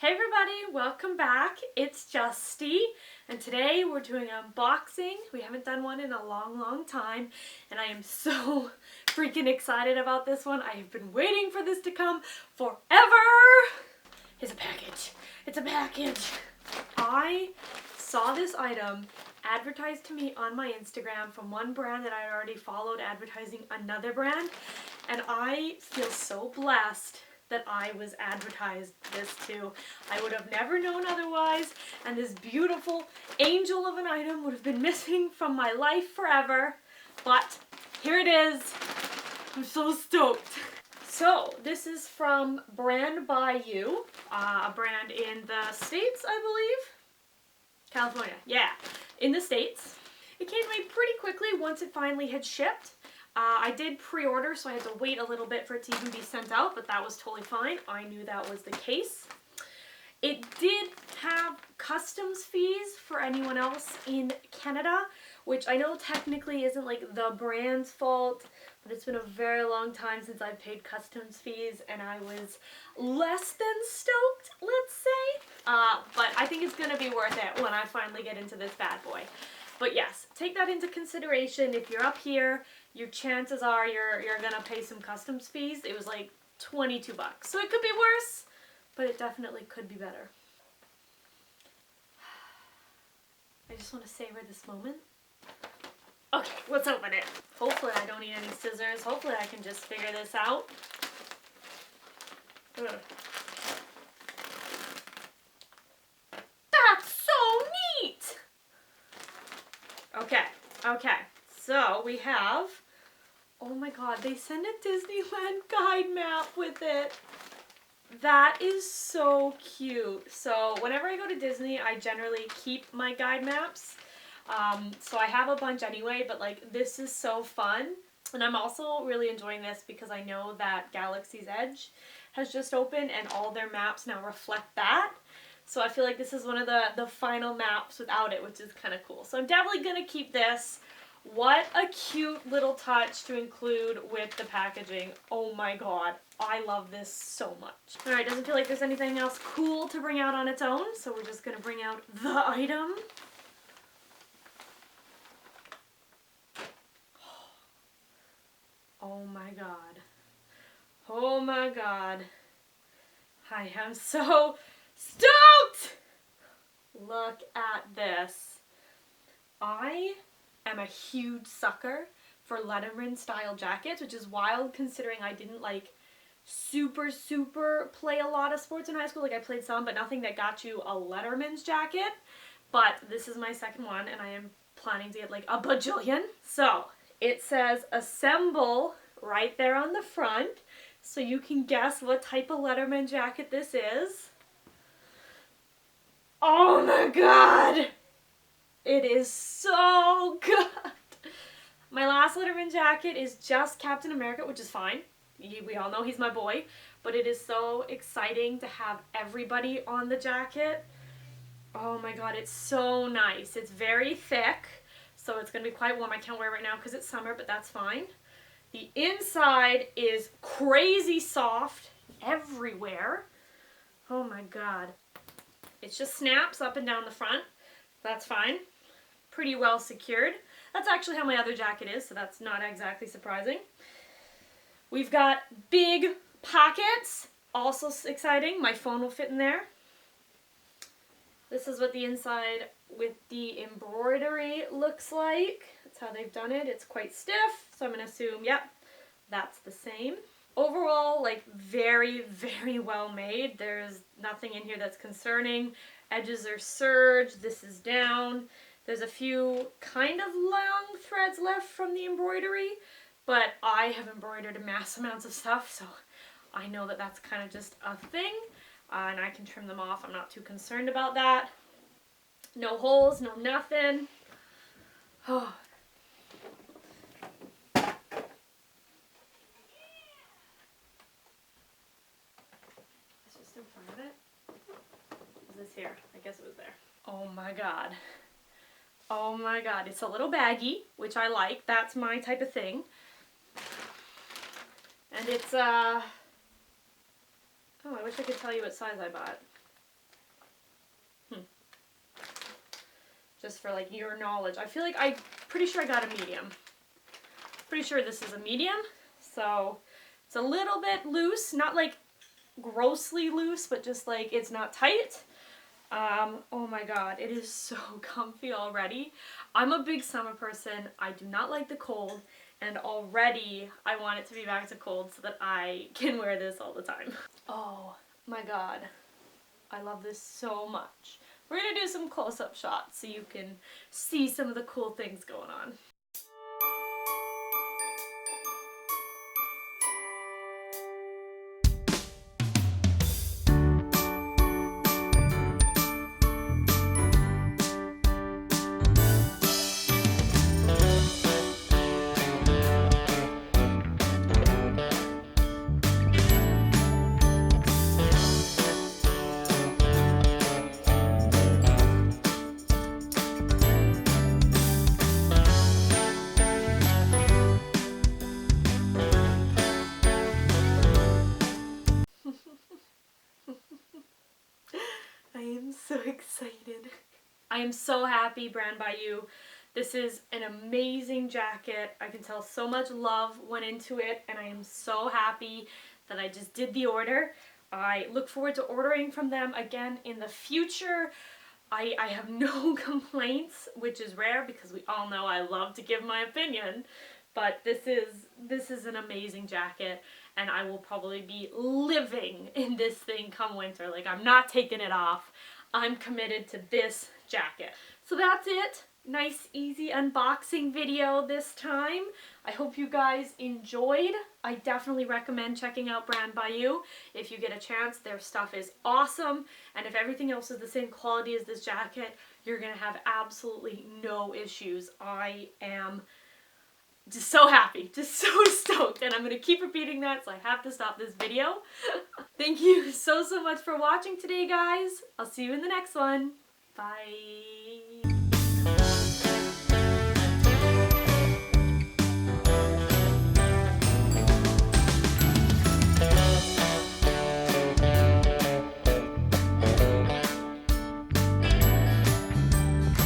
Hey everybody, welcome back. It's Justy, and today we're doing an unboxing. We haven't done one in a long time, and I am so freaking excited about this one. I have been waiting for this to come forever. It's a package. It's a package. I saw this item advertised to me on my Instagram from one brand that I already followed advertising another brand, and I feel so blessed that I was advertised this to. I would have never known otherwise, and this beautiful angel of an item would have been missing from my life forever, but here it is. I'm so stoked. So this is from Brand by You, a brand in the States, I believe. California, yeah, in the States. It came to me pretty quickly once it finally had shipped. I did pre-order, so I had to wait a little bit for it to even be sent out, but that was totally fine. I knew that was the case. It did have customs fees for anyone else in Canada, which I know technically isn't like the brand's fault, but it's been a very long time since I've paid customs fees, and I was less than stoked, let's say. But I think it's going to be worth it when I finally get into this bad boy. But yes, take that into consideration. If you're up here, your chances are you're gonna pay some customs fees. It was like 22 bucks. So it could be worse, but it definitely could be better. I just want to savor this moment. Okay, let's open it. Hopefully I don't need any scissors. Hopefully I can just figure this out. Ugh. That's so neat! Okay, so we have, oh my god, they send a Disneyland guide map with it. That is so cute. So whenever I go to Disney, I generally keep my guide maps. So I have a bunch anyway, but like this is so fun. And I'm also really enjoying this because I know that Galaxy's Edge has just opened and all their maps now reflect that. So I feel like this is one of the final maps without it, which is kind of cool. So I'm definitely going to keep this. What a cute little touch to include with the packaging. Oh my god. I love this so much. Alright, doesn't feel like there's anything else cool to bring out on its own, so we're just going to bring out the item. Oh my god. Oh my god. I am so stoked! Look at this. I am a huge sucker for Letterman style jackets, which is wild considering I didn't like super play a lot of sports in high school. Like I played some, but nothing that got you a Letterman's jacket. But this is my second one and I am planning to get like a bajillion. So it says assemble right there on the front. So you can guess what type of Letterman jacket this is. Oh my god! It is so good! My last Letterman jacket is just Captain America, which is fine. We all know he's my boy. But it is so exciting to have everybody on the jacket. Oh my god, it's so nice. It's very thick, so it's going to be quite warm. I can't wear it right now because it's summer, but that's fine. The inside is crazy soft everywhere. Oh my god. It just snaps up and down the front. That's fine. Pretty well secured. That's actually how my other jacket is, so that's not exactly surprising. We've got big pockets. Also exciting. My phone will fit in there. This is what the inside with the embroidery looks like. That's how they've done it. It's quite stiff, so I'm going to assume, yep, that's the same. Overall, like very well made. There's nothing in here that's concerning. Edges are serged. This is down. There's a few kind of long threads left from the embroidery, but I have embroidered mass amounts of stuff, so I know that that's kind of just a thing. And I can trim them off. I'm not too concerned about that. No holes, no nothing. Oh. It's just in front of it. Is this here? I guess it was there. Oh my god. Oh my god. It's a little baggy, which I like. That's my type of thing. And it's, oh, I wish I could tell you what size I bought. just for like your knowledge. I feel like pretty sure I got a medium. Pretty sure this is a medium. So it's a little bit loose, not like grossly loose, but just like it's not tight. Oh my god, it is so comfy already. I'm a big summer person. I do not like the cold, and already I want it to be back to cold so that I can wear this all the time. Oh my god, I love this so much. We're gonna do some close-up shots so you can see some of the cool things going on. I am so excited. I am so happy, Brand by You. This is an amazing jacket. I can tell so much love went into it, and I am so happy that I just did the order. I look forward to ordering from them again in the future. I have no complaints, which is rare because we all know I love to give my opinion. But this is an amazing jacket, and I will probably be living in this thing come winter. Like, I'm not taking it off. I'm committed to this jacket. So that's it. Nice, easy unboxing video this time. I hope you guys enjoyed. I definitely recommend checking out Brand by You. If you get a chance, their stuff is awesome. And if everything else is the same quality as this jacket, you're gonna have absolutely no issues. I am just so happy, just so stoked, and I'm going to keep repeating that, so I have to stop this video. Thank you so much for watching today, guys. I'll see you in the next one. Bye.